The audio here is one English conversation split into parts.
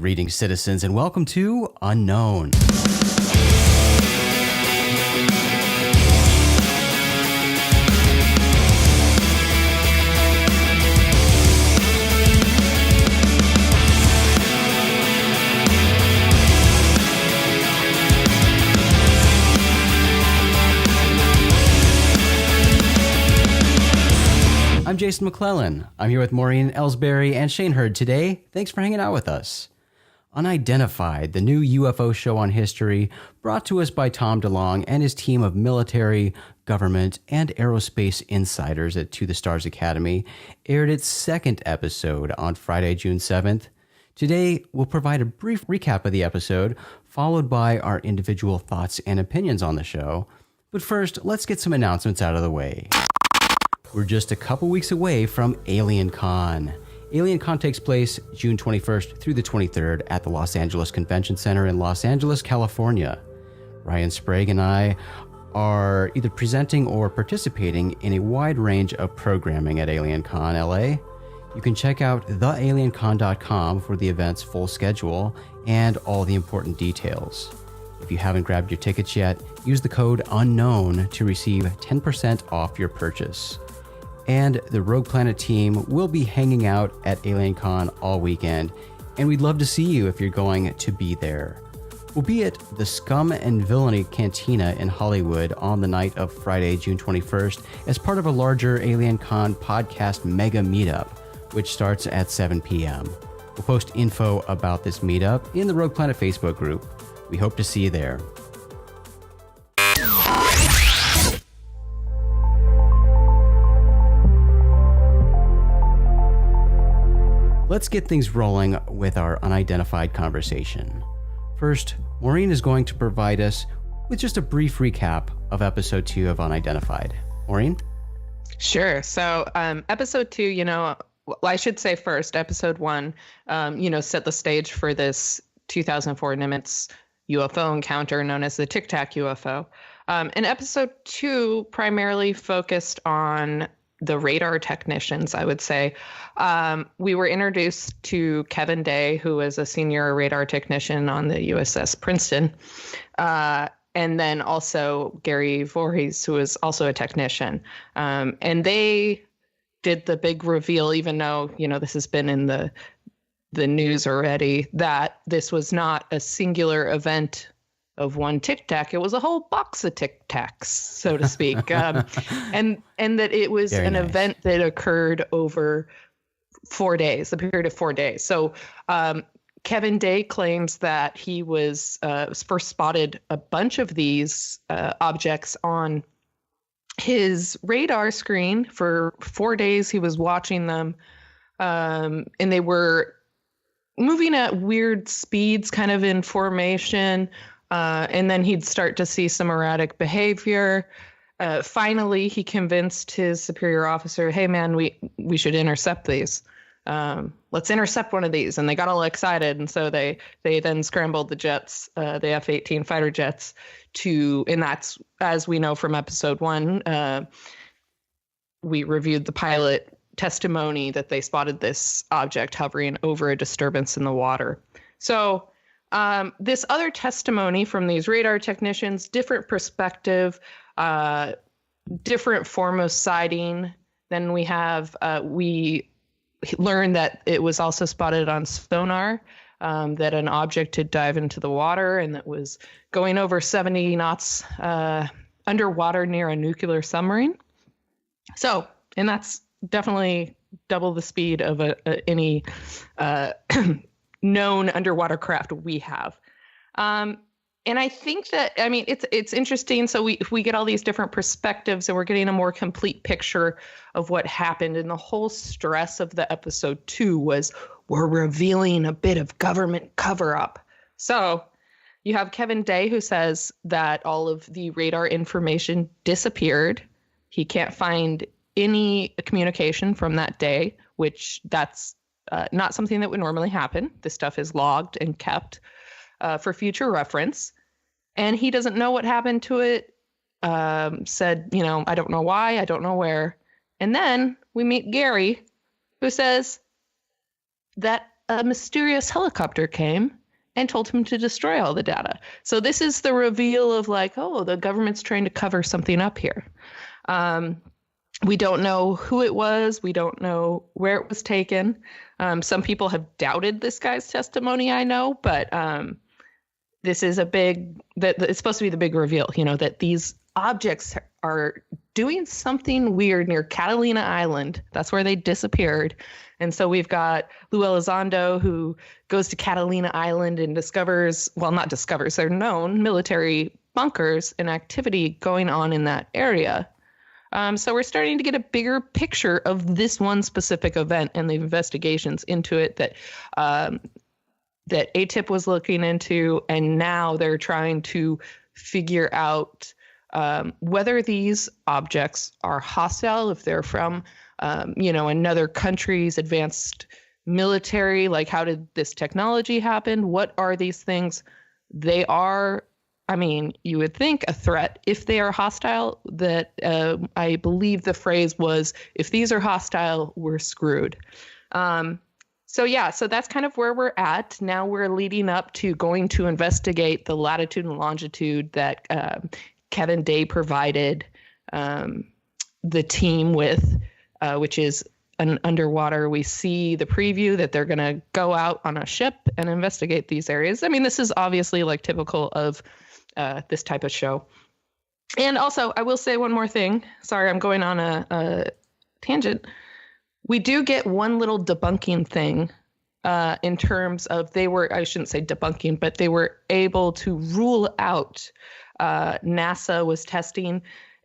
Greetings, citizens, and welcome to Unknown. I'm Jason McClellan. I'm here with Maureen Elsberry and Shane Hurd today. Thanks for hanging out with us. Unidentified, the new UFO show on history, brought to us by Tom DeLonge and his team of military, government, and aerospace insiders at To the Stars Academy, aired its second episode on Friday, June 7th. Today, we'll provide a brief recap of the episode, followed by our individual thoughts and opinions on the show. But first, let's get some announcements out of the way. We're just a couple weeks away from Alien Con. Alien Con takes place June 21st through the 23rd at the Los Angeles Convention Center in Los Angeles, California. Ryan Sprague and I are either presenting or participating in a wide range of programming at Alien Con LA. You can check out thealiencon.com for the event's full schedule and all the important details. If you haven't grabbed your tickets yet, use the code UNKNOWN to receive 10% off your purchase. And the Rogue Planet team will be hanging out at Alien Con all weekend, and we'd love to see you if you're going to be there. We'll be at the Scum and Villainy Cantina in Hollywood on the night of Friday, June 21st, as part of a larger Alien Con podcast mega meetup, which starts at 7 p.m. We'll post info about this meetup in the Rogue Planet Facebook group. We hope to see you there. Let's get things rolling with our unidentified conversation. First, Maureen is going to provide us with just a brief recap of episode 2 of Unidentified. Maureen? Sure. So episode 2, I should say first, episode 1, set the stage for this 2004 Nimitz UFO encounter known as the Tic Tac UFO. And episode 2 primarily focused on the radar technicians, I would say. We were introduced to Kevin Day, who is a senior radar technician on the USS Princeton, and then also Gary Voorhees, who is also a technician. And they did the big reveal, even though, this has been in the news already, that this was not a singular event of one Tic Tac. It was a whole box of Tic Tacs, so to speak. And that it was Very nice. Event that occurred over 4 days, the period of 4 days. So Kevin Day claims that he was first spotted a bunch of these objects on his radar screen. For 4 days, he was watching them, and they were moving at weird speeds, kind of in formation. And then he'd start to see some erratic behavior. Finally, he convinced his superior officer, hey, man, we should intercept these. Let's intercept one of these. And they got all excited. And so they then scrambled the jets, the F-18 fighter jets, and that's, as we know from episode 1, we reviewed the pilot testimony that they spotted this object hovering over a disturbance in the water. So this other testimony from these radar technicians, different perspective, different form of sighting. Then we have, we learned that it was also spotted on sonar, that an object had dived into the water and that was going over 70 knots underwater near a nuclear submarine. So, and that's definitely double the speed of any known underwater craft we have. And I think that, it's interesting. So we get all these different perspectives and we're getting a more complete picture of what happened. And the whole stress of the episode 2 was we're revealing a bit of government cover up. So you have Kevin Day, who says that all of the radar information disappeared. He can't find any communication from that day, which that's not something that would normally happen. This stuff is logged and kept for future reference. And he doesn't know what happened to it. Said, I don't know why, I don't know where. And then we meet Gary, who says that a mysterious helicopter came and told him to destroy all the data. So this is the reveal of like, oh, the government's trying to cover something up here. We don't know who it was. We don't know where it was taken. Some people have doubted this guy's testimony, I know, but this is it's supposed to be the big reveal, that these objects are doing something weird near Catalina Island. That's where they disappeared. And so we've got Lou Elizondo, who goes to Catalina Island and not discovers, they're known military bunkers and activity going on in that area. So we're starting to get a bigger picture of this one specific event and the investigations into it that ATIP was looking into, and now they're trying to figure out whether these objects are hostile, if they're from, another country's advanced military. Like, how did this technology happen? What are these things? They are, you would think a threat if they are hostile. That I believe the phrase was, if these are hostile, we're screwed. So that's kind of where we're at. Now we're leading up to going to investigate the latitude and longitude that Kevin Day provided the team with, which is an underwater. We see the preview that they're going to go out on a ship and investigate these areas. This is obviously like typical of this type of show. And also, I will say one more thing. Sorry, I'm going on a tangent. We do get one little debunking thing in terms of I shouldn't say debunking, but they were able to rule out NASA was testing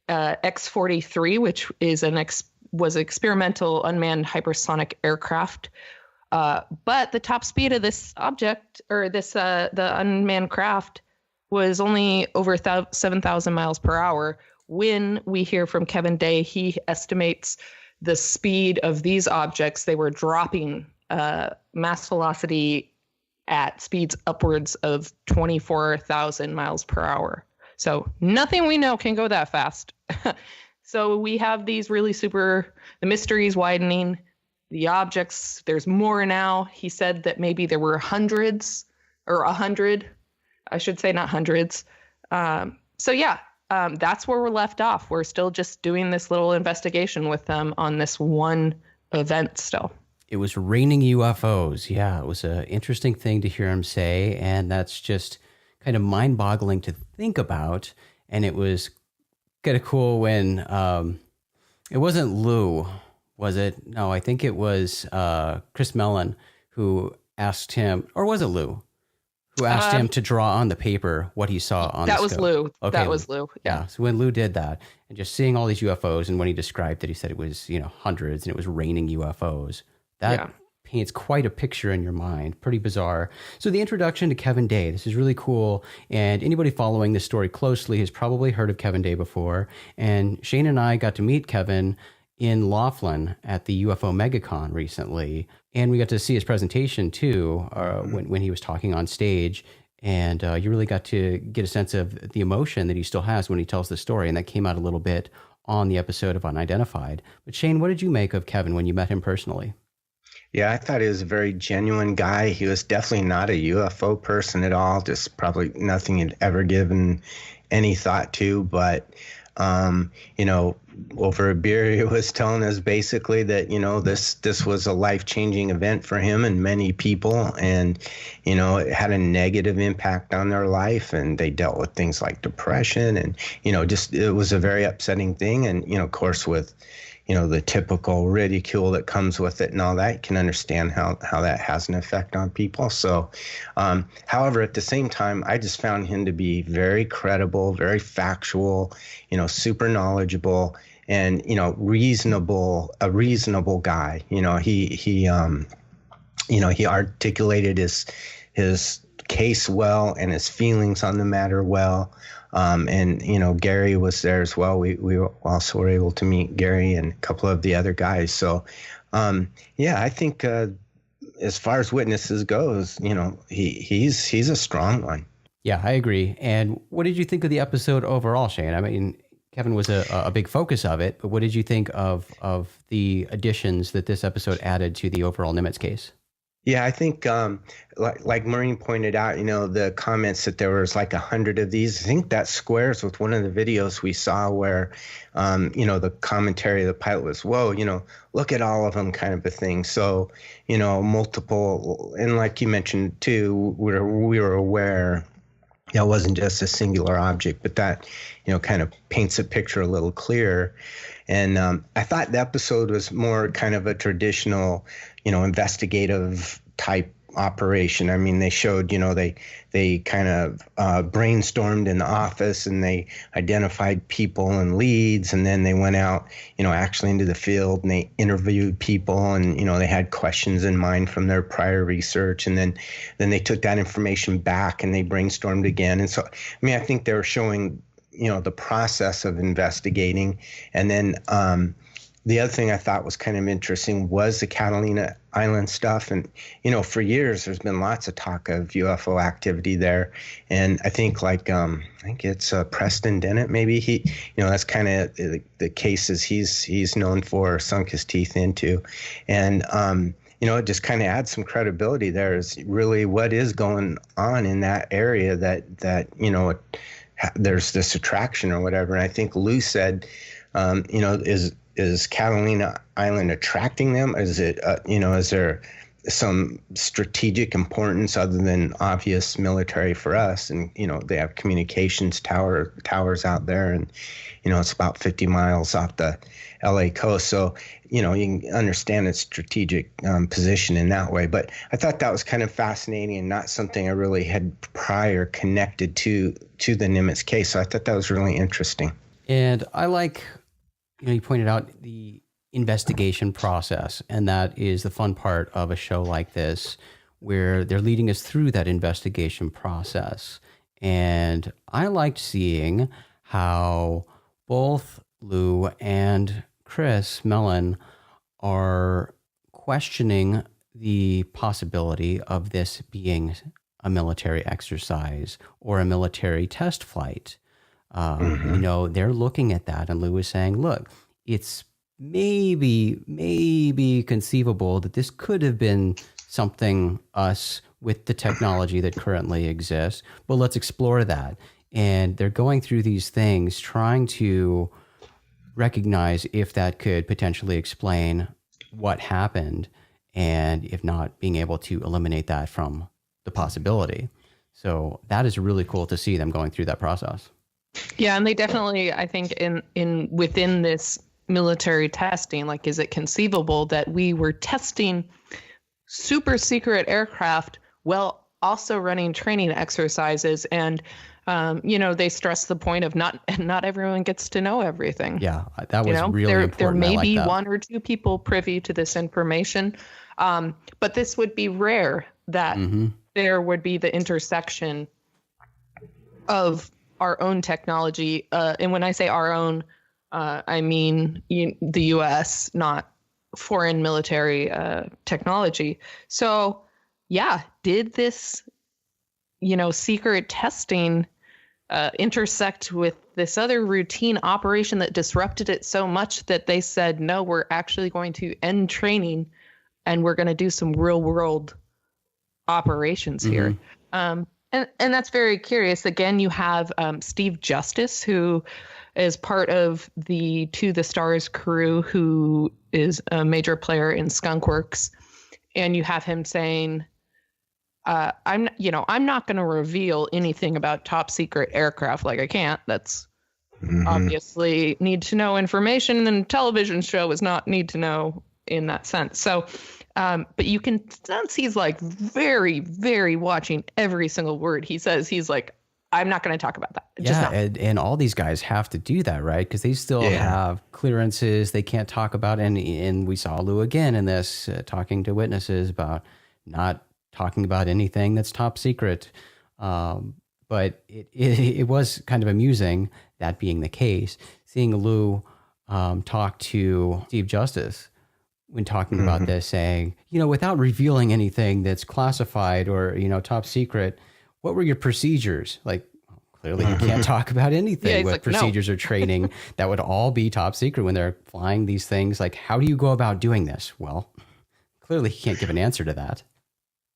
X-43, which is was experimental unmanned hypersonic aircraft. But the top speed of this object, or the unmanned craft, was only over 7,000 miles per hour. When we hear from Kevin Day, he estimates the speed of these objects. They were dropping mass velocity at speeds upwards of 24,000 miles per hour. So nothing we know can go that fast. So we have these really the mystery is widening. The objects, there's more now. He said that maybe there were hundreds or 100. I should say not hundreds. That's where we're left off. We're still just doing this little investigation with them on this one event still. It was raining UFOs. Yeah, it was an interesting thing to hear him say, and that's just kind of mind-boggling to think about. And it was kind of cool when it wasn't Lou, was it? No, I think it was Chris Mellon who asked him, or was it Lou? Who asked him to draw on the paper what he saw on the scope. That was Lou. Okay. That was Lou. Yeah. So when Lou did that, and just seeing all these UFOs, and when he described it, he said it was, hundreds, and it was raining UFOs. That paints quite a picture in your mind. Pretty bizarre. So the introduction to Kevin Day, this is really cool. And anybody following this story closely has probably heard of Kevin Day before. And Shane and I got to meet Kevin in Laughlin at the UFO MegaCon recently. And we got to see his presentation too, when he was talking on stage. And you really got to get a sense of the emotion that he still has when he tells the story. And that came out a little bit on the episode of Unidentified. But Shane, what did you make of Kevin when you met him personally? Yeah, I thought he was a very genuine guy. He was definitely not a UFO person at all, just probably nothing he'd ever given any thought to. But, over a beer, he was telling us basically that, this was a life-changing event for him and many people. And, it had a negative impact on their life. And they dealt with things like depression and, it was a very upsetting thing. And, of course, with the typical ridicule that comes with it and all that, you can understand how that has an effect on people. So, however, at the same time, I just found him to be very credible, very factual, super knowledgeable and, a reasonable guy. He articulated his case well and his feelings on the matter well. And Gary was there as well. We also were able to meet Gary and a couple of the other guys. So, I think as far as witnesses goes, he's a strong one. Yeah, I agree. And what did you think of the episode overall, Shane? I mean, Kevin was a big focus of it, but what did you think of the additions that this episode added to the overall Nimitz case? Yeah, I think like Maureen pointed out, the comments that there was like 100 of these. I think that squares with one of the videos we saw where, the commentary of the pilot was, whoa, look at all of them kind of a thing. So, multiple, and like you mentioned too, we were aware that wasn't just a singular object, but that, kind of paints a picture a little clearer. And I thought the episode was more kind of a traditional, investigative type operation. I mean, they showed, they kind of brainstormed in the office and they identified people and leads, and then they went out, actually into the field and they interviewed people, and they had questions in mind from their prior research, and then they took that information back and they brainstormed again. And so, I mean, I think they were showing, the process of investigating. And then the other thing I thought was kind of interesting was the Catalina Island stuff. And, for years, there's been lots of talk of UFO activity there. And I think I think it's Preston Dennett, maybe he, that's kind of the cases he's known for, sunk his teeth into. And, it just kind of adds some credibility there is really what is going on in that area that there's this attraction or whatever. And I think Lou said, is Catalina Island attracting them? Is it, is there some strategic importance other than obvious military for us? And, they have communications towers out there, and, it's about 50 miles off the LA coast. So, you can understand its strategic position in that way. But I thought that was kind of fascinating and not something I really had prior connected to the Nimitz case. So I thought that was really interesting. And I like, you pointed out the investigation process, and that is the fun part of a show like this, where they're leading us through that investigation process. And I liked seeing how both Lou and Chris Mellon are questioning the possibility of this being a military exercise or a military test flight. They're looking at that, and Lou is saying, look, it's maybe conceivable that this could have been something us with the technology that currently exists, but let's explore that. And they're going through these things, trying to recognize if that could potentially explain what happened, and if not, being able to eliminate that from the possibility. So that is really cool to see them going through that process. Yeah, and they definitely, I think, in within this military testing, like, is it conceivable that we were testing super secret aircraft while also running training exercises? And they stress the point of not everyone gets to know everything. Yeah, that was really important. There may be one or two people privy to this information, but this would be rare that there would be the intersection of our own technology. And when I say our own, I mean the U.S., not foreign military technology. So, yeah, did this, secret testing intersect with this other routine operation that disrupted it so much that they said, no, we're actually going to end training and we're going to do some real world operations here. And that's very curious. Again, you have Steve Justice, who is part of the To the Stars crew, who is a major player in Skunkworks. And you have him saying, I'm not going to reveal anything about top secret aircraft. Like, I can't. That's obviously need to know information. And the television show is not need to know in that sense. So, but you can sense he's like very, very watching every single word he says. He's like, I'm not going to talk about that. And all these guys have to do that, right? Because they still have clearances. They can't talk about any. And we saw Lou again in this, talking to witnesses about not talking about anything that's top secret. But it was kind of amusing, that being the case, seeing Lou talk to Steve Justice when talking about this, saying, without revealing anything that's classified or, top secret, what were your procedures? Like, clearly you can't talk about anything with procedures or training. That would all be top secret when they're flying these things. Like, how do you go about doing this? Well, clearly he can't give an answer to that.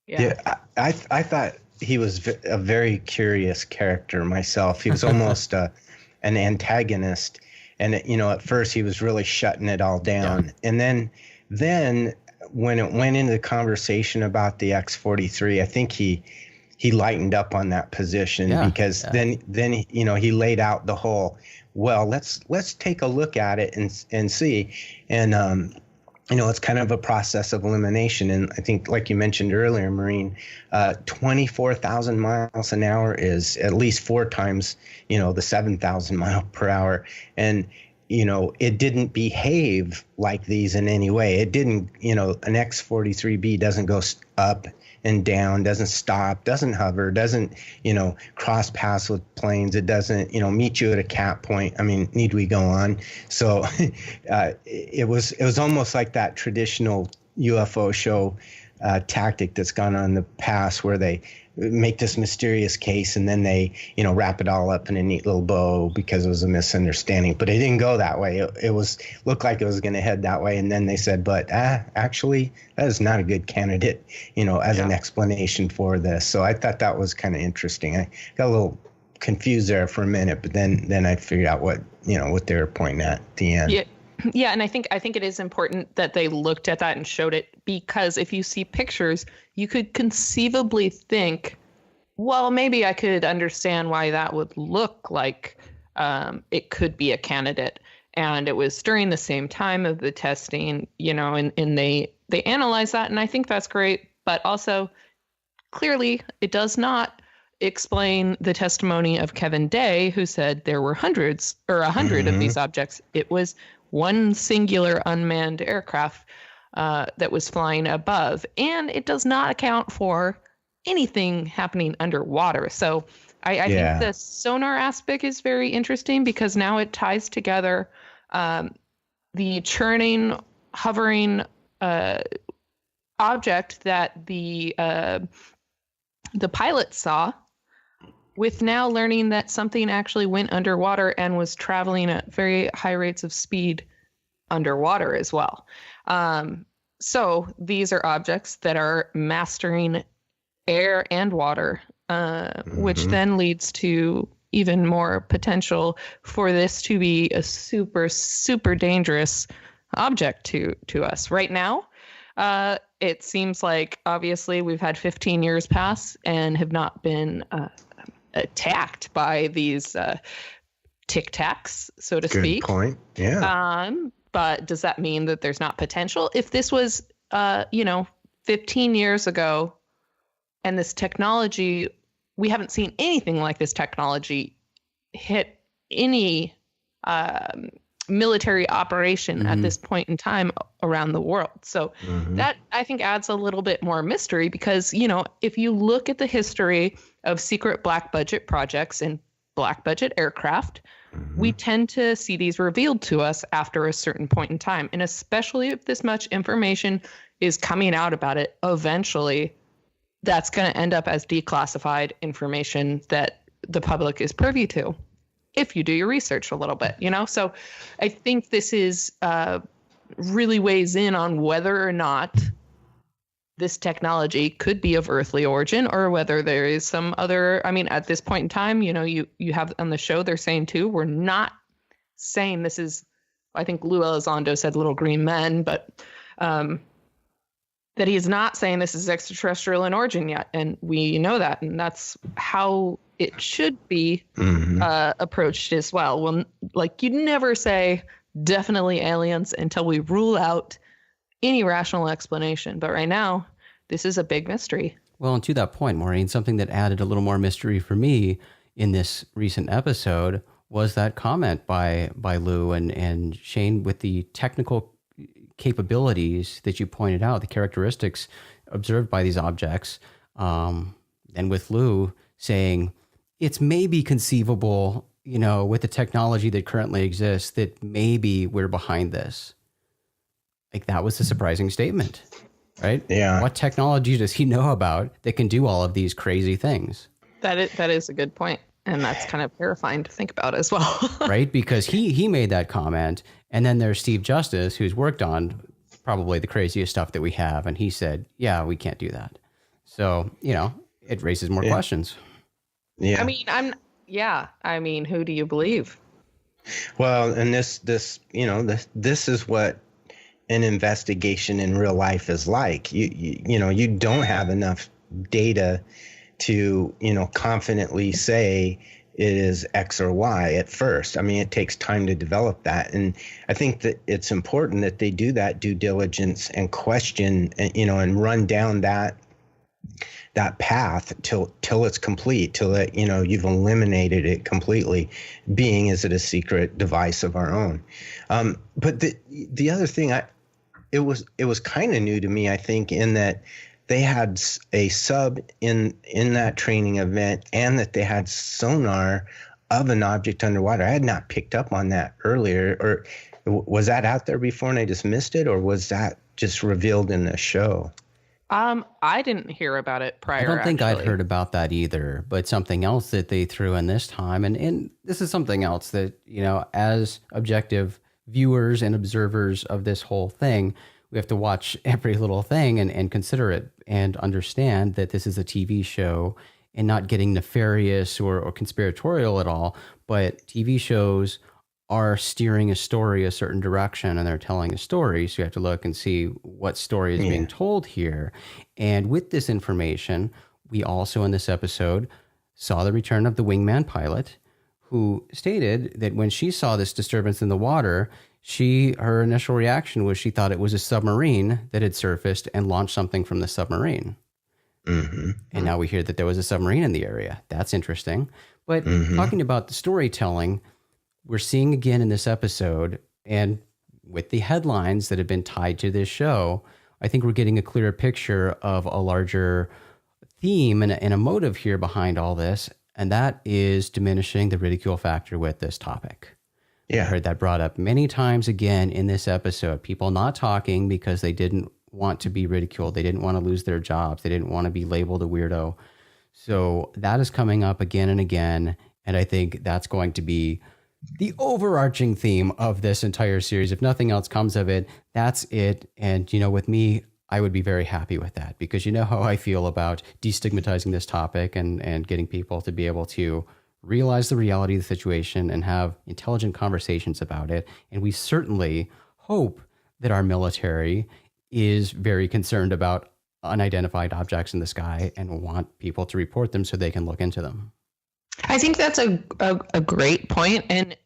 Yeah, I thought he was a very curious character myself. He was almost an antagonist, and at first he was really shutting it all down, and then when it went into the conversation about the X-43, I think he lightened up on that position because then he laid out the whole, well, let's take a look at it and see, and it's kind of a process of elimination. And I think, like you mentioned earlier, Maureen, 24,000 miles an hour is at least 4 times, the 7,000 mile per hour. And, it didn't behave like these in any way. It didn't, an X-43B doesn't go up and down, doesn't stop, doesn't hover, doesn't, cross paths with planes. It doesn't, meet you at a cap point. I mean, need we go on? So it was almost like that traditional UFO show tactic that's gone on in the past, where they make this mysterious case and then they, wrap it all up in a neat little bow because it was a misunderstanding. But it didn't go that way. It looked like it was going to head that way. And then they said, but actually, that is not a good candidate, as an explanation for this. So I thought that was kind of interesting. I got a little confused there for a minute, but then I figured out what they were pointing at the end. Yeah. Yeah, and I think it is important that they looked at that and showed it, because if you see pictures, you could conceivably think, well, maybe I could understand why that would look like it could be a candidate. And it was during the same time of the testing, and they analyzed that, and I think that's great. But also, clearly, it does not explain the testimony of Kevin Day, who said there were 100 of these objects. It was one singular unmanned aircraft that was flying above, and it does not account for anything happening underwater. So I think the sonar aspect is very interesting, because now it ties together the churning, hovering object that the pilot saw, with now learning that something actually went underwater and was traveling at very high rates of speed underwater as well. So these are objects that are mastering air and water, which then leads to even more potential for this to be a super, super dangerous object to us. Right now, it seems like, obviously, we've had 15 years pass and have not been attacked by these tic tacs, so to speak. Good point. Yeah. But does that mean that there's not potential? If this was, 15 years ago, and this technology, we haven't seen anything like this technology hit any military operation at this point in time around the world. So that, I think, adds a little bit more mystery, because, if you look at the history of secret black budget projects and black budget aircraft, we tend to see these revealed to us after a certain point in time. And especially if this much information is coming out about it, eventually that's going to end up as declassified information that the public is privy to, if you do your research a little bit, So I think this is really weighs in on whether or not this technology could be of earthly origin, or whether there is some other, at this point in time, you have on the show, they're saying too, we're not saying this is, I think Lou Elizondo said little green men, but that he's not saying this is extraterrestrial in origin yet. And we know that, and that's how it should be approached as well. Well, like, you'd never say definitely aliens until we rule out any rational explanation. But right now, this is a big mystery. Well, and to that point, Maureen, something that added a little more mystery for me in this recent episode was that comment by Lou and Shane with the technical capabilities that you pointed out, the characteristics observed by these objects, and with Lou saying it's maybe conceivable, with the technology that currently exists, that maybe we're behind this. Like, that was a surprising statement, right? Yeah. What technology does he know about that can do all of these crazy things? That is a good point. And that's kind of terrifying to think about as well. Right? Because he made that comment. And then there's Steve Justice, who's worked on probably the craziest stuff that we have. And he said, yeah, we can't do that. So, it raises more questions. Yeah. I mean, who do you believe? Well, and this is what an investigation in real life is like. You don't have enough data to, confidently say it is X or Y at first. I mean, it takes time to develop that. And I think that it's important that they do that due diligence and question, and run down that path till it's complete, till it, you've eliminated it completely, being is it a secret device of our own. But the other thing, it was kind of new to me, I think, in that they had a sub in that training event, and that they had sonar of an object underwater. I had not picked up on that earlier. Or was that out there before and I just missed it, or was that just revealed in the show? I didn't hear about it prior. I don't think I'd heard about that either, but something else that they threw in this time, and this is something else that, as objective viewers and observers of this whole thing, we have to watch every little thing and consider it and understand that this is a TV show and not getting nefarious or conspiratorial at all, but TV shows are steering a story a certain direction, and they're telling a story. So you have to look and see what story is being told here. And with this information, we also in this episode saw the return of the wingman pilot, who stated that when she saw this disturbance in the water, her initial reaction was she thought it was a submarine that had surfaced and launched something from the submarine. Mm-hmm. And now we hear that there was a submarine in the area. That's interesting. But talking about the storytelling, we're seeing again in this episode, and with the headlines that have been tied to this show, I think we're getting a clearer picture of a larger theme and a motive here behind all this, and that is diminishing the ridicule factor with this topic. Yeah. I heard that brought up many times again in this episode. People not talking because they didn't want to be ridiculed. They didn't want to lose their jobs. They didn't want to be labeled a weirdo. So that is coming up again and again, and I think that's going to be the overarching theme of this entire series. If nothing else comes of it, that's it. And, with me, I would be very happy with that, because you know how I feel about destigmatizing this topic and getting people to be able to realize the reality of the situation and have intelligent conversations about it. And we certainly hope that our military is very concerned about unidentified objects in the sky and want people to report them so they can look into them. I think that's a great point. And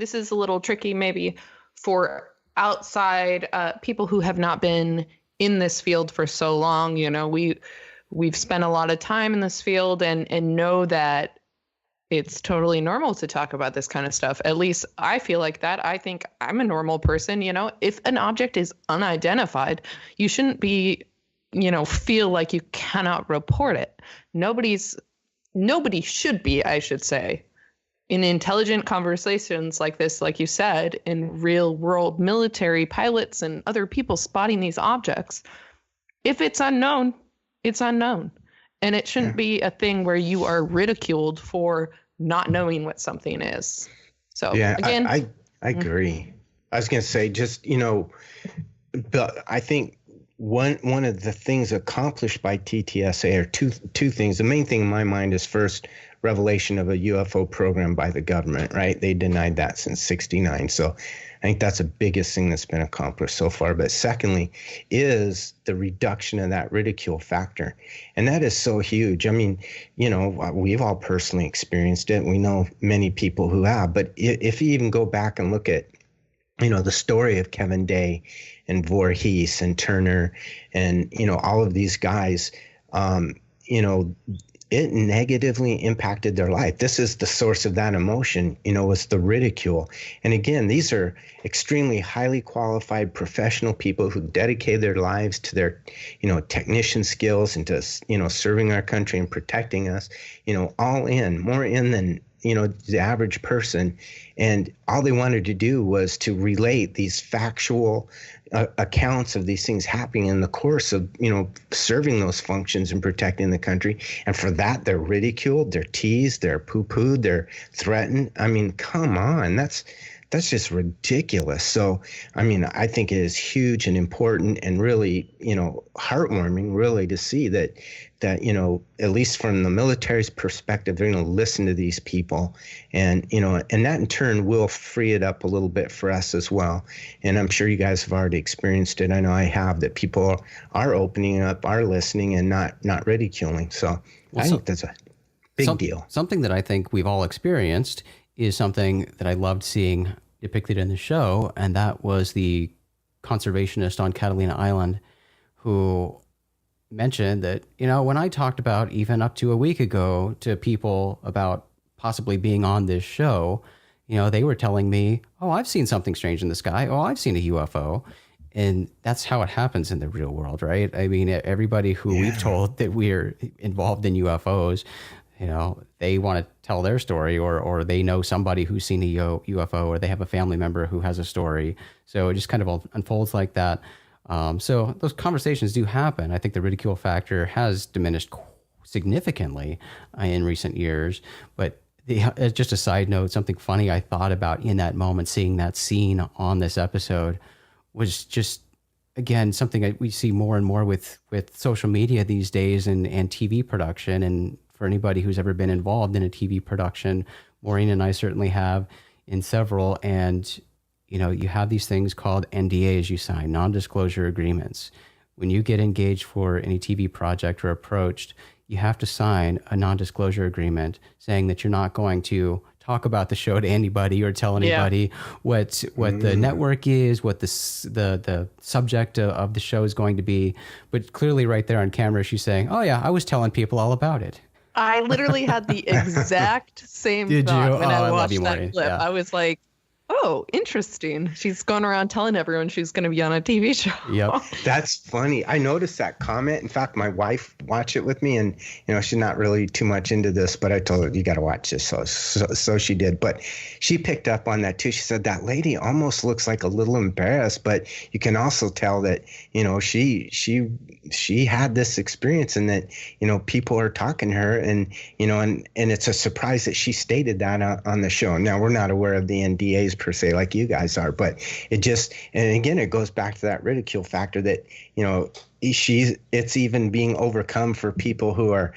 this is a little tricky maybe for outside people who have not been in this field for so long. We've spent a lot of time in this field and know that it's totally normal to talk about this kind of stuff. At least I feel like that. I think I'm a normal person. If an object is unidentified, you shouldn't be, feel like you cannot report it. Nobody should be, I should say, in intelligent conversations like this, like you said, in real world military pilots and other people spotting these objects. If it's unknown, it's unknown. And it shouldn't be a thing where you are ridiculed for not knowing what something is. So again, I agree. I was going to say, but I think one of the things accomplished by TTSA are two things. The main thing in my mind is, first, revelation of a UFO program by the government, right? They denied that since '69. So I think that's the biggest thing that's been accomplished so far. But secondly is the reduction of that ridicule factor. And that is so huge. I mean, we've all personally experienced it. We know many people who have. But if you even go back and look at, the story of Kevin Day and Voorhees and Turner and, all of these guys, it negatively impacted their life. This is the source of that emotion, was the ridicule. And again, these are extremely highly qualified professional people who dedicate their lives to their, technician skills and to, serving our country and protecting us, all in, more in than, the average person. And all they wanted to do was to relate these factual accounts of these things happening in the course of, serving those functions and protecting the country. And for that, they're ridiculed, they're teased, they're poo-pooed, they're threatened. I mean, come on, that's that's just ridiculous. So, I mean, I think it is huge and important and really, heartwarming really to see that, at least from the military's perspective, they're going to listen to these people and that in turn will free it up a little bit for us as well. And I'm sure you guys have already experienced it. I know I have, that people are opening up, are listening and not ridiculing. So I think that's a big deal. Something that I think we've all experienced is something that I loved seeing depicted in the show, and that was the conservationist on Catalina Island who mentioned that, when I talked about even up to a week ago to people about possibly being on this show, they were telling me, oh, I've seen something strange in the sky. Oh, I've seen a UFO. And that's how it happens in the real world, right? I mean, everybody who we've told that we're involved in UFOs, they want to tell their story or they know somebody who's seen a UFO or they have a family member who has a story. So it just kind of unfolds like that. So those conversations do happen. I think the ridicule factor has diminished significantly in recent years. But just a side note, something funny I thought about in that moment, seeing that scene on this episode, was just, again, something that we see more and more with social media these days and TV production. And for anybody who's ever been involved in a TV production, Maureen and I certainly have in several. And, you have these things called NDAs you sign, non-disclosure agreements. When you get engaged for any TV project or approached, you have to sign a non-disclosure agreement saying that you're not going to talk about the show to anybody or tell anybody what the network is, what the subject of the show is going to be. But clearly right there on camera, she's saying, oh yeah, I was telling people all about it. I literally had the exact same thought when I watched that clip. Yeah. I was like, oh, interesting. She's going around telling everyone she's going to be on a TV show. Yep. That's funny. I noticed that comment. In fact, my wife watched it with me and, she's not really too much into this, but I told her, you got to watch this. So she did, but she picked up on that too. She said that lady almost looks like a little embarrassed, but you can also tell that, she had this experience and that, people are talking to her and it's a surprise that she stated that on the show. Now we're not aware of the NDAs per se like you guys are, but and again it goes back to that ridicule factor that it's even being overcome for people who are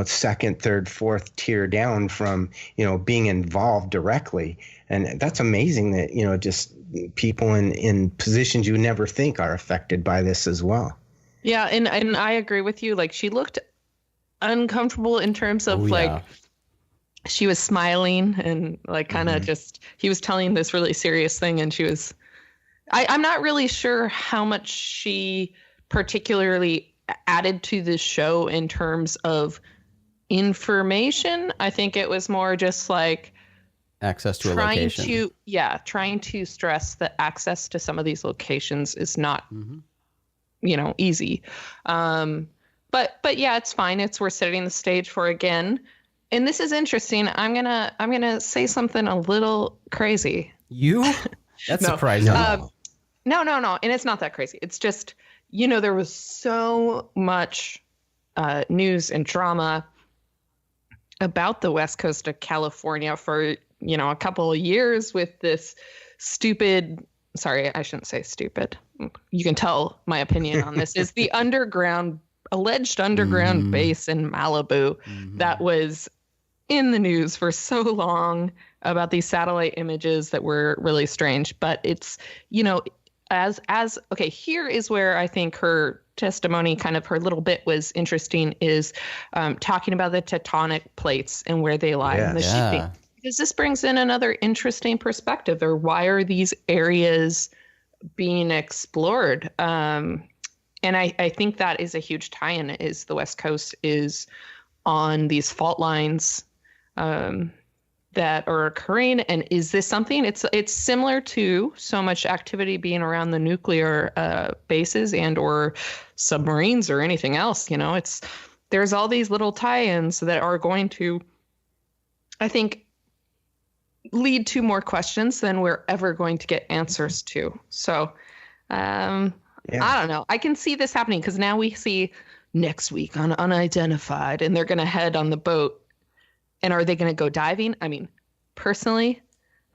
second, third, fourth tier down from being involved directly. And that's amazing that just people in positions you never think are affected by this as well. Yeah, and I agree with you. Like, she looked uncomfortable in terms of she was smiling and like kind of he was telling this really serious thing and she was, I'm not really sure how much she particularly added to the show in terms of information. I think it was more just like access to a location. Trying to stress that access to some of these locations is not, easy. But yeah, it's fine. We're setting the stage for again. And this is interesting. I'm gonna say something a little crazy. That's surprising. No. And it's not that crazy. It's just, there was so much news and drama about the West Coast of California for, a couple of years with this stupid, sorry, I shouldn't say stupid. You can tell my opinion on this is the alleged underground base in Malibu that was in the news for so long about these satellite images that were really strange. But it's, okay, here is where I think her testimony, kind of her little bit was interesting, is talking about the tectonic plates and where they lie in the shifting. Because this brings in another interesting perspective. Or why are these areas being explored? And I think that is a huge tie-in, is the West Coast is on these fault lines that are occurring. And is this something? It's similar to so much activity being around the nuclear bases and or submarines or anything else. There's all these little tie-ins that are going to, I think, lead to more questions than we're ever going to get answers to. So I don't know. I can see this happening because now we see next week on Unidentified and they're going to head on the boat. And are they going to go diving? I mean, personally,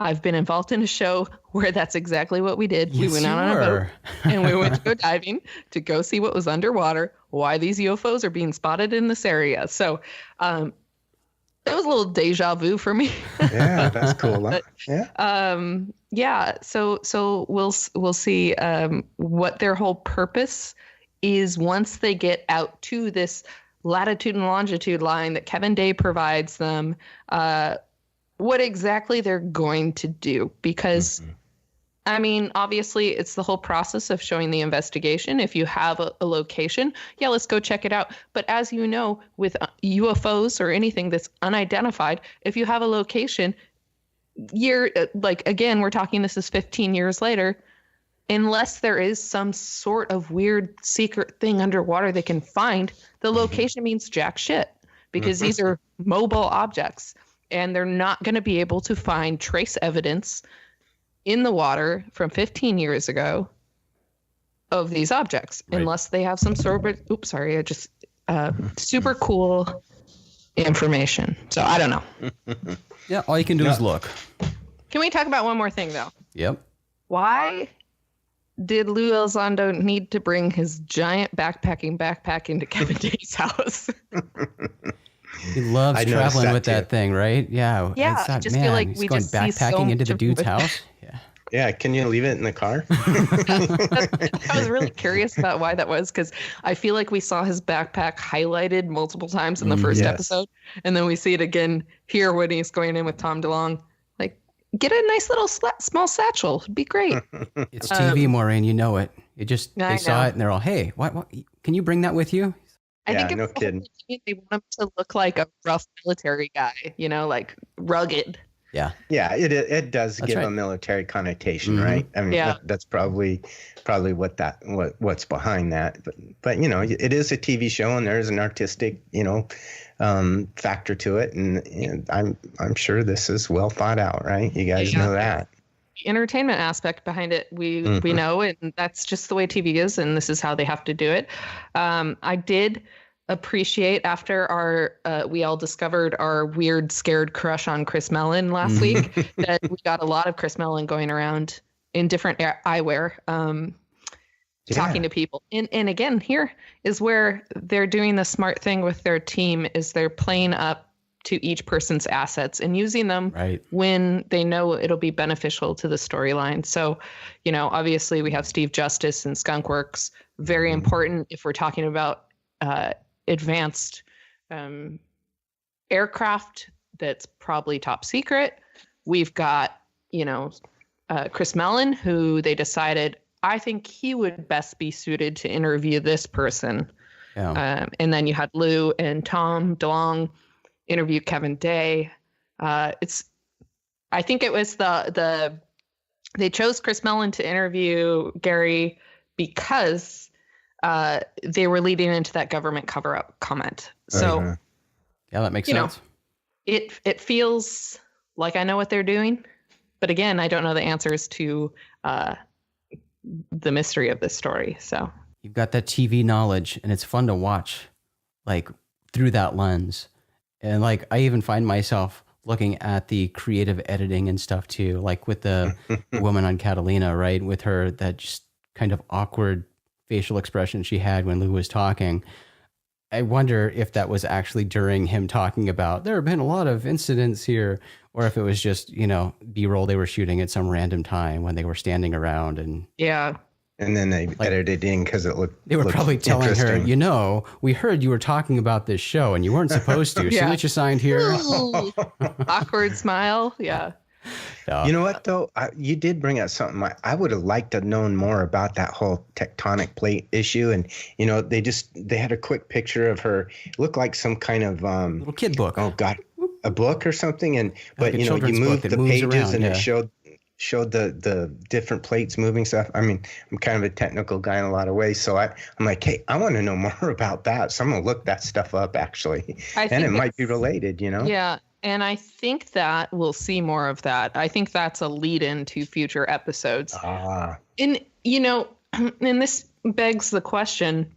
I've been involved in a show where that's exactly what we did. Yes, we went out on a you boat and we went to go diving to go see what was underwater, why these UFOs are being spotted in this area. So that was a little deja vu for me. Yeah, that's cool. Huh? But, so we'll see what their whole purpose is once they get out to this latitude and longitude line that Kevin Day provides them. What exactly they're going to do, because I mean, obviously it's the whole process of showing the investigation. If you have a location, yeah, let's go check it out. But as you know, with UFOs or anything that's unidentified, if you have a location, again, we're talking, this is 15 years later, unless there is some sort of weird secret thing underwater they can find, the location means jack shit, because these are mobile objects. And they're not going to be able to find trace evidence in the water from 15 years ago of these objects, unless they have some sort of, super cool information. So I don't know. Yeah, all you can do is look. Can we talk about one more thing, though? Yep. Why did Lou Elizondo need to bring his giant backpack into Kevin Day's house? He loves traveling with that thing, right? Yeah. Yeah. I just feel like he's we going just see backpacking so into the much dude's of house. Yeah. Yeah, can you leave it in the car? I was really curious about why that was, because I feel like we saw his backpack highlighted multiple times in the first episode, and then we see it again here when he's going in with Tom DeLonge. Like, get a nice little small satchel. It'd be great. It's TV, Maureen. You know it. They saw it and they're all, hey, what? Can you bring that with you? I think no kidding. They want him to look like a rough military guy, like rugged. Yeah. Yeah, it does give a military connotation, right? I mean, that's probably what's behind that. But it is a TV show, and there is an artistic, factor to it, and I'm sure this is well thought out, right? You guys know that. The entertainment aspect behind it, we know, and that's just the way TV is, and this is how they have to do it. I did appreciate, after we all discovered our weird scared crush on Chris Mellon last week, that we got a lot of Chris Mellon going around in different eyewear, talking to people. And again, here is where they're doing the smart thing with their team, is they're playing up to each person's assets and using them when they know it'll be beneficial to the storyline. So, obviously we have Steve Justice and Skunk Works, very important if we're talking about advanced aircraft that's probably top secret. We've got, Chris Mellon, who they decided, I think he would best be suited to interview this person. Yeah. And then you had Lou and Tom DeLonge interview Kevin Day. I think it was they chose Chris Mellon to interview Gary because they were leading into that government cover-up comment. So, yeah, that makes sense. It feels like I know what they're doing, but again, I don't know the answers to the mystery of this story. So you've got that TV knowledge, and it's fun to watch, like, through that lens. And like, I even find myself looking at the creative editing and stuff too, like with the woman on Catalina, right? With her, that just kind of awkward facial expression she had when Lou was talking. I wonder if that was actually during him talking about, there have been a lot of incidents here, or if it was just, B-roll they were shooting at some random time when they were standing around. And and then they edited in because it looked. They were probably telling her, we heard you were talking about this show and you weren't supposed to. See what you signed here? Awkward smile. Yeah. You know what, though? You did bring up something. I would have liked to have known more about that whole tectonic plate issue. And, they had a quick picture of her. It looked like some kind of little kid book. Oh, God. A book or something. But, you moved the pages and it showed the different plates moving stuff. I mean, I'm kind of a technical guy in a lot of ways. So I'm like, hey, I want to know more about that. So I'm going to look that stuff up, actually. And it might be related, Yeah. And I think that we'll see more of that. I think that's a lead in to future episodes. And, and this begs the question,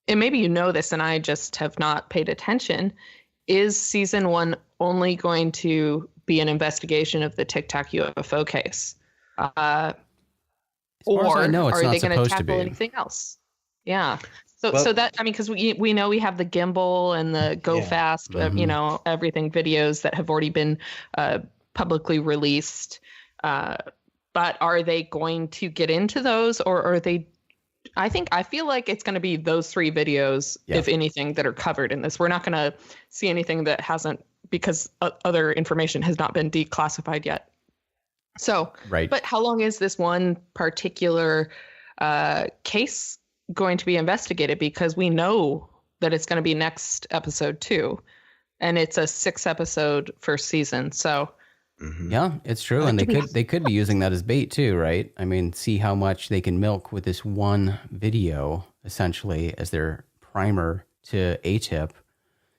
and maybe this and I just have not paid attention, is season 1 only going to be an investigation of the Tic Tac UFO case? As far Or as I know, it's are not they going to supposed to tackle be. anything else? Yeah. So, Well- so that, I mean, because we know we have the gimbal and the go Yeah. fast, Mhm. everything videos that have already been publicly released. But are they going to get into those, or are they? I feel like it's going to be those 3 videos, Yeah. if anything, that are covered in this. We're not going to see anything that hasn't, because other information has not been declassified yet. So, Right. but how long is this one particular case going to be investigated? Because we know that it's going to be next episode 2, and it's a 6-episode first season. So Yeah, it's true, and they could be using that as bait too, right? I mean, see how much they can milk with this one video, essentially, as their primer to ATIP.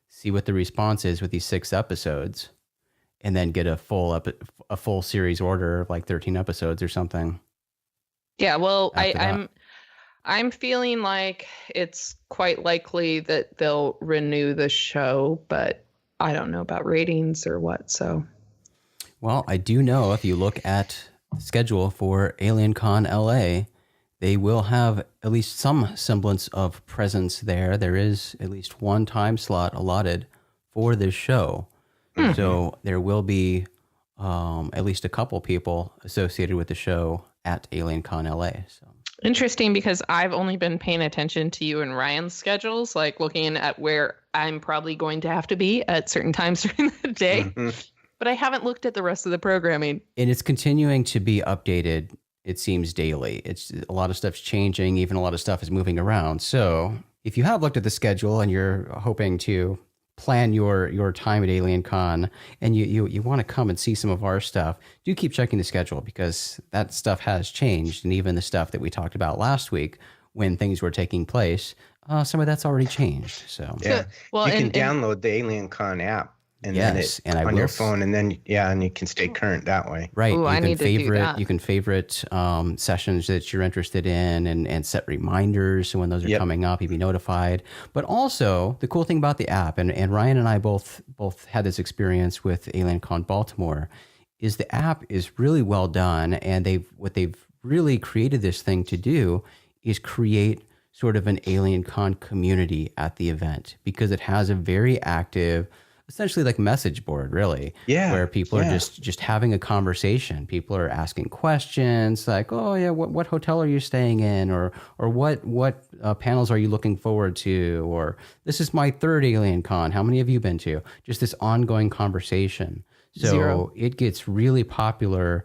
See what the response is with these 6 episodes, and then get a full series order of like 13 episodes or something. yeah, well, After that. I'm feeling like it's quite likely that they'll renew the show, but I don't know about ratings or what. So Well, I do know if you look at the schedule for AlienCon LA, they will have at least some semblance of presence there. There is at least one time slot allotted for this show. So there will be at least a couple people associated with the show at AlienCon LA. So interesting, because I've only been paying attention to you and Ryan's schedules, like looking at where I'm probably going to have to be at certain times during the day. But I haven't looked at the rest of the programming. And it's continuing to be updated, it seems, daily. It's a lot of stuff's changing, even a lot of stuff is moving around. So if you have looked at the schedule and you're hoping to plan your time at AlienCon and you want to come and see some of our stuff, do keep checking the schedule, because that stuff has changed. And even the stuff that we talked about last week when things were taking place, some of that's already changed. So Yeah. Well, you can and download the AlienCon app and Yes, then and I on will your phone, and then and you can stay current that way. right. Ooh, You I can need to do favorite that. you can favorite sessions that you're interested in and set reminders, so when those are Yep. coming up, you'll be notified. But also the cool thing about the app, and Ryan and I both had this experience with AlienCon Baltimore, is the app is really well done, and what they've really created this thing to do is create sort of an AlienCon community at the event, because it has a very active, essentially like message board, really. Yeah, Where people are yeah. just having a conversation. People are asking questions like, oh yeah, what hotel are you staying in? Or what panels are you looking forward to? Or this is my 3rd AlienCon. How many have you been to? Just this ongoing conversation. So 0. it gets really popular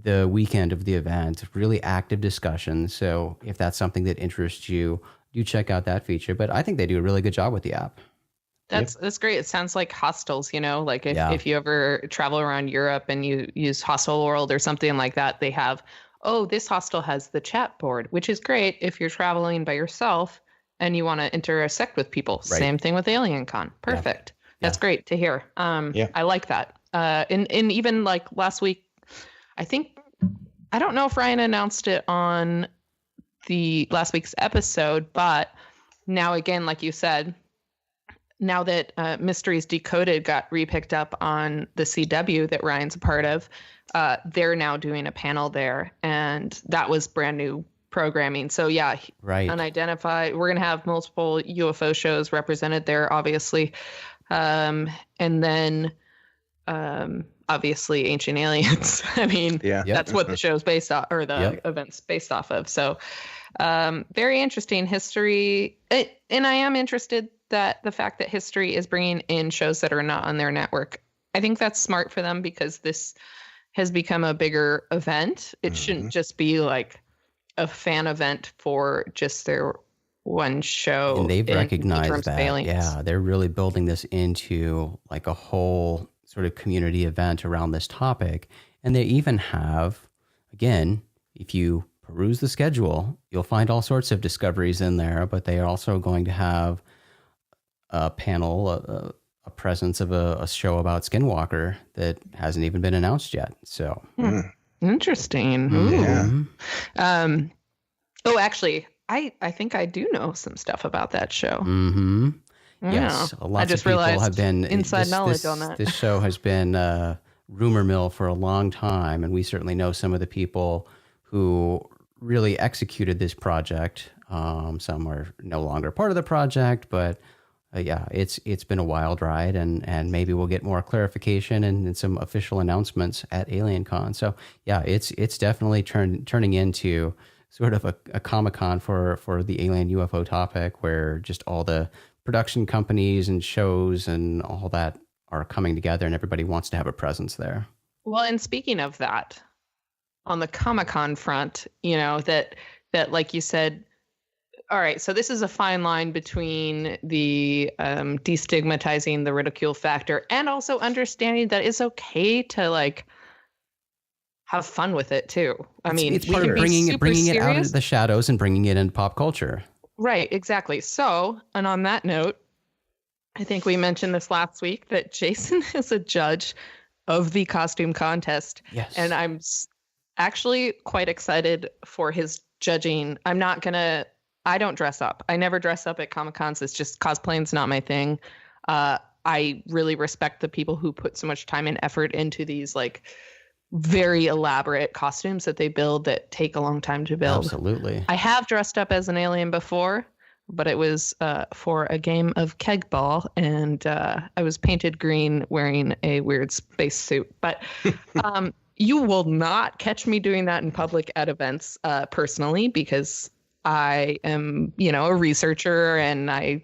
the weekend of the event, really active discussions. So if that's something that interests you, do check out that feature. But I think they do a really good job with the app. That's great. It sounds like hostels, like Yeah. if you ever travel around Europe and you use Hostel World or something like that, they have, this hostel has the chat board, which is great if you're traveling by yourself and you want to intersect with people. Right. Same thing with AlienCon. Perfect. That's great to hear. Yeah. I like that. And even like last week, I don't know if Ryan announced it on the last week's episode, but now again, like you said, now that Mysteries Decoded got repicked up on the CW that Ryan's a part of, they're now doing a panel there, and that was brand new programming. So yeah, Right. Unidentified. We're gonna have multiple UFO shows represented there, obviously, and then obviously Ancient Aliens. I mean, Yeah. Yep. that's what the show's based off, or the Yep. event's based off of. So very interesting history, and I am interested that the fact that History is bringing in shows that are not on their network. I think that's smart for them, because this has become a bigger event. It shouldn't just be like a fan event for just their one show. And they've in recognized terms of that. aliens. Yeah, they're really building this into like a whole sort of community event around this topic. And they even have, again, if you peruse the schedule, you'll find all sorts of discoveries in there, but they are also going to have a panel, a presence of a show about Skinwalker that hasn't even been announced yet. So, Interesting. Yeah. Actually, I think I do know some stuff about that show. mm-hmm. Yes, I lots just of people realized have been inside knowledge on that. This show has been rumor mill for a long time, and we certainly know some of the people who really executed this project. Some are no longer part of the project, but yeah, it's been a wild ride, and maybe we'll get more clarification and some official announcements at AlienCon. So yeah, it's definitely turning into sort of a Comic-Con for the alien UFO topic, where just all the production companies and shows and all that are coming together, and everybody wants to have a presence there. Well, and speaking of that, on the Comic-Con front, that like you said, all right, so this is a fine line between the destigmatizing the ridicule factor and also understanding that it's okay to like have fun with it too. It's part of bringing it out of the shadows and bringing it into pop culture. Right, exactly. So, and on that note, I think we mentioned this last week that Jason is a judge of the costume contest. Yes. And I'm actually quite excited for his judging. I don't dress up. I never dress up at Comic-Cons. It's just cosplaying's not my thing. I really respect the people who put so much time and effort into these like very elaborate costumes that they build that take a long time to build. Absolutely. I have dressed up as an alien before, but it was for a game of keg ball, and I was painted green wearing a weird space suit. But you will not catch me doing that in public at events personally, because I am, a researcher, and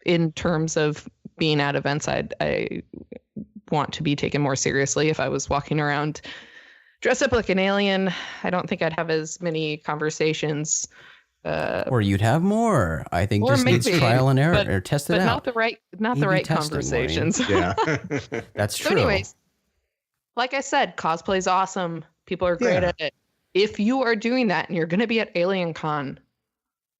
in terms of being at events, I want to be taken more seriously. If I was walking around dressed up like an alien, I don't think I'd have as many conversations. Or you'd have more. I think just needs trial and error, or test it out. But not the right conversations. Yeah, that's true. So anyways, like I said, cosplay is awesome. People are great at it. If you are doing that and you're going to be at AlienCon,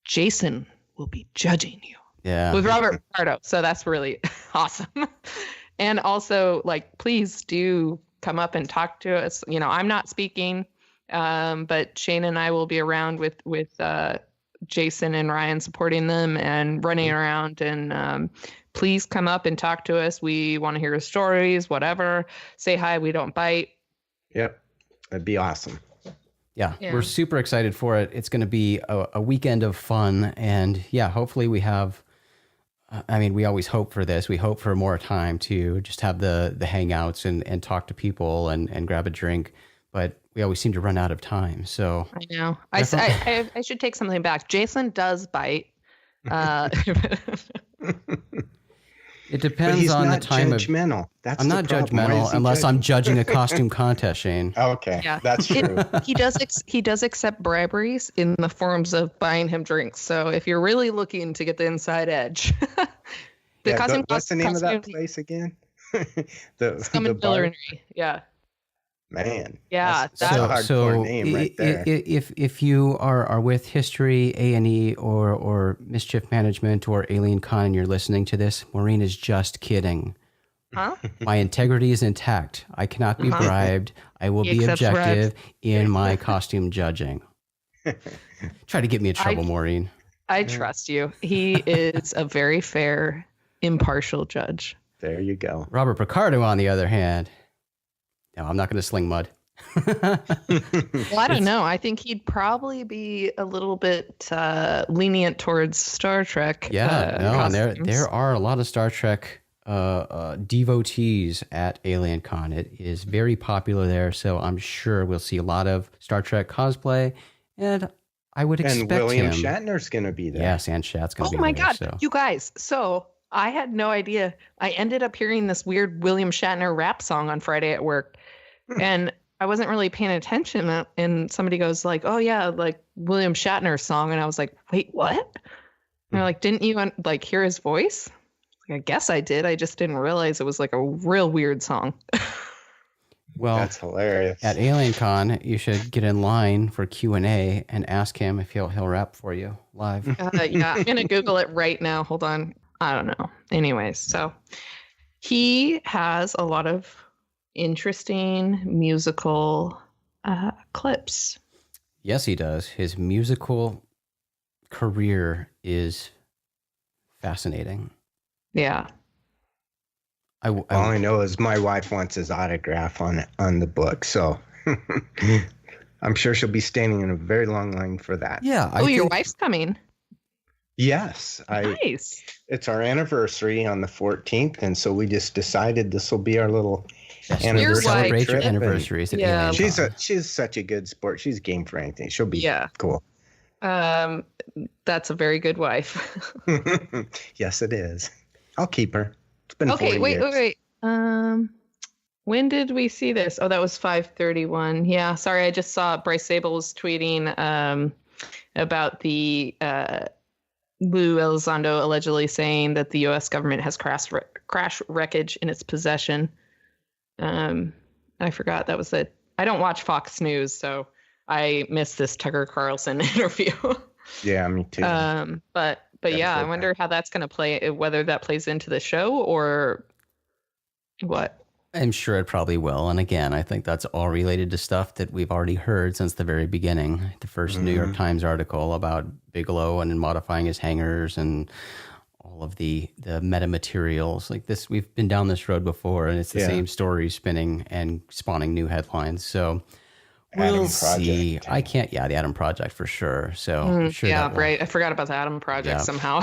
Jason will be judging you. Yeah. With Robert Picardo. So that's really awesome. And also, like, please do come up and talk to us. I'm not speaking, but Shane and I will be around with Jason and Ryan supporting them and running around. And please come up and talk to us. We want to hear stories, whatever. Say hi. We don't bite. Yep. That'd be awesome. Yeah, we're super excited for it. It's going to be a weekend of fun. And yeah, hopefully we have, we always hope for this. We hope for more time to just have the hangouts and talk to people and grab a drink. But we always seem to run out of time. So I know. I should take something back. Jason does bite. It depends on the time judgmental. I'm not judgmental unless I'm judging a costume contest, Shane. Okay, yeah. That's true. He does accept briberies in the forms of buying him drinks. So if you're really looking to get the inside edge, what's the name of that place again? the bar. Yeah. Man, yeah, that's a hardcore name right there. If you are with History, A&E, or Mischief Management, or AlienCon, and you're listening to this, Maureen is just kidding. Huh? My integrity is intact. I cannot be bribed. I will be objective in my costume judging. Try to get me in trouble, Maureen. I trust you. He is a very fair, impartial judge. There you go. Robert Picardo, on the other hand. No, I'm not going to sling mud. Well, I don't know. I think he'd probably be a little bit lenient towards Star Trek. Yeah, and there are a lot of Star Trek devotees at AlienCon. It is very popular there, so I'm sure we'll see a lot of Star Trek cosplay, and I would expect and William Shatner's going to be there. Yes, and Shat's going to be there. Oh my God, so. You guys! So I had no idea. I ended up hearing this weird William Shatner rap song on Friday at work, and I wasn't really paying attention. And somebody goes like, "Oh yeah, like William Shatner's song," and I was like, "Wait, what?" And they're like, "Didn't you like hear his voice?" I guess I did. I just didn't realize it was like a real weird song. Well, that's hilarious. At AlienCon, you should get in line for Q&A and ask him if he'll rap for you live. Yeah, I'm gonna Google it right now. Hold on. I don't know. Anyways, so he has a lot of interesting musical clips. Yes, he does. His musical career is fascinating. Yeah. All I know is my wife wants his autograph on the book, so I'm sure she'll be standing in a very long line for that. Yeah. Your wife's coming. Yes. Nice. It's our anniversary on the 14th, and so we just decided this will be our little anniversary celebrate trip. your anniversaries. Yeah. She's such a good sport. She's game for anything. She'll be cool. That's a very good wife. Yes, it is. I'll keep her. It's been 40 years. Wait. When did we see this? Oh, that was 5:31. Yeah, sorry, I just saw Bryce Sable was tweeting about the Lou Elizondo allegedly saying that the U.S. government has crash wreckage in its possession. I forgot that was it. I don't watch Fox News, so I missed this Tucker Carlson interview. Yeah, me too. But yeah, I wonder how that's going to play, whether that plays into the show or what. I'm sure it probably will. And again, I think that's all related to stuff that we've already heard since the very beginning. The first New York Times article about Bigelow and modifying his hangars and all of the meta materials like this. We've been down this road before, and it's the same story spinning and spawning new headlines. So we'll see. The Adam Project for sure. So I'm sure right. I forgot about the Adam Project somehow.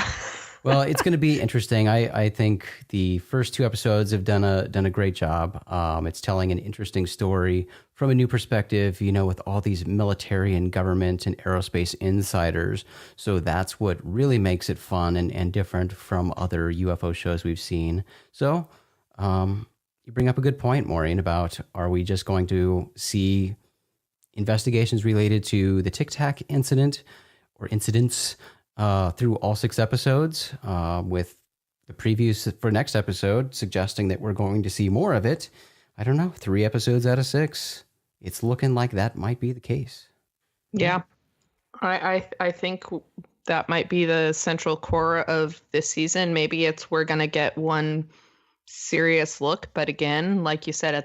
Well, it's going to be interesting. I think the first 2 episodes have done a great job. It's telling an interesting story from a new perspective, with all these military and government and aerospace insiders. So that's what really makes it fun and different from other UFO shows we've seen. So you bring up a good point, Maureen, about are we just going to see investigations related to the Tic Tac incident or incidents through all 6 episodes, with the previews for next episode suggesting that we're going to see more of it. I don't know, 3 episodes out of 6. It's looking like that might be the case. Yeah. I think that might be the central core of this season. Maybe we're going to get one serious look, but again, like you said,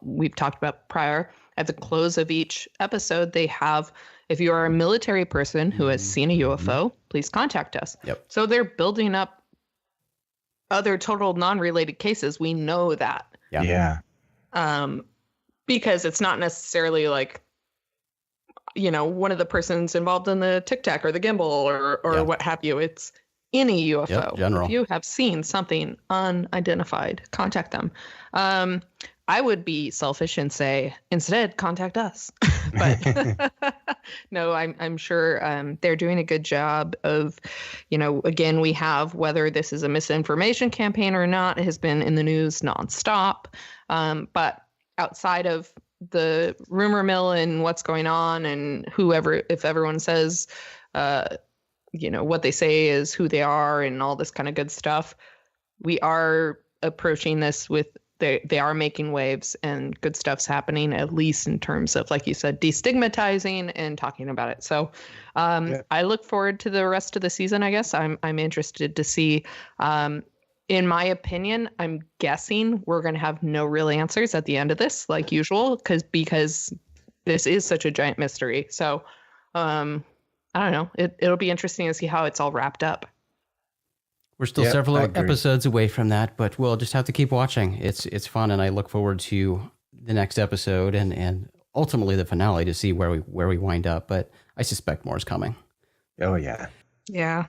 we've talked about prior, at the close of each episode, they have, if you are a military person who has seen a UFO, please contact us. Yep. So they're building up other total non-related cases. We know that. Yeah. Because it's not necessarily like, one of the persons involved in the Tic Tac or the gimbal or what have you. It's any UFO. General. If you have seen something unidentified, contact them. I would be selfish and say, instead, contact us. But no, I'm sure they're doing a good job of, again, we have, whether this is a misinformation campaign or not, it has been in the news nonstop. But outside of the rumor mill and what's going on and if everyone says, what they say is who they are and all this kind of good stuff, we are approaching this with, they are making waves and good stuff's happening, at least in terms of, like you said, destigmatizing and talking about it. So I look forward to the rest of the season, I guess. I'm interested to see. In my opinion, I'm guessing we're going to have no real answers at the end of this, like usual, because this is such a giant mystery. So I don't know. It'll be interesting to see how it's all wrapped up. We're still several episodes away from that, but we'll just have to keep watching. It's fun, and I look forward to the next episode and ultimately the finale to see where we wind up. But I suspect more is coming. Oh yeah. Yeah.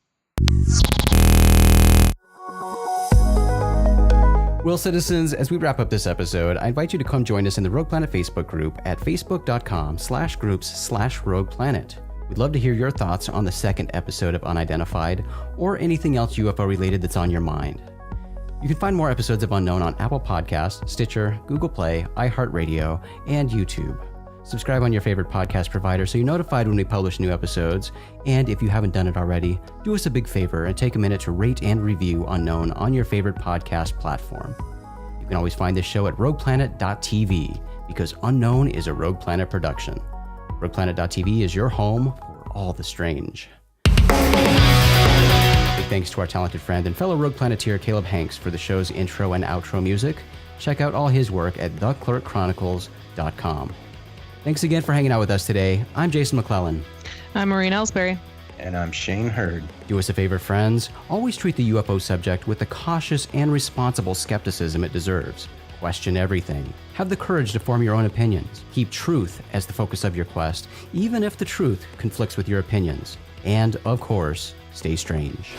Well, citizens, as we wrap up this episode, I invite you to come join us in the Rogue Planet Facebook group at facebook.com/groups/Rogue Planet. We'd love to hear your thoughts on the second episode of Unidentified or anything else UFO related that's on your mind. You can find more episodes of Unknown on Apple Podcasts, Stitcher, Google Play, iHeartRadio, and YouTube. Subscribe on your favorite podcast provider so you're notified when we publish new episodes. And if you haven't done it already, do us a big favor and take a minute to rate and review Unknown on your favorite podcast platform. You can always find this show at rogueplanet.tv because Unknown is a Rogue Planet production. RoguePlanet.tv is your home for all the strange. Big thanks to our talented friend and fellow Rogue Planeteer Caleb Hanks for the show's intro and outro music. Check out all his work at theclerkchronicles.com. Thanks again for hanging out with us today. I'm Jason McClellan. I'm Maureen Elsberry. And I'm Shane Hurd. Do us a favor, friends. Always treat the UFO subject with the cautious and responsible skepticism it deserves. Question everything. Have the courage to form your own opinions. Keep truth as the focus of your quest, even if the truth conflicts with your opinions. And, of course, stay strange.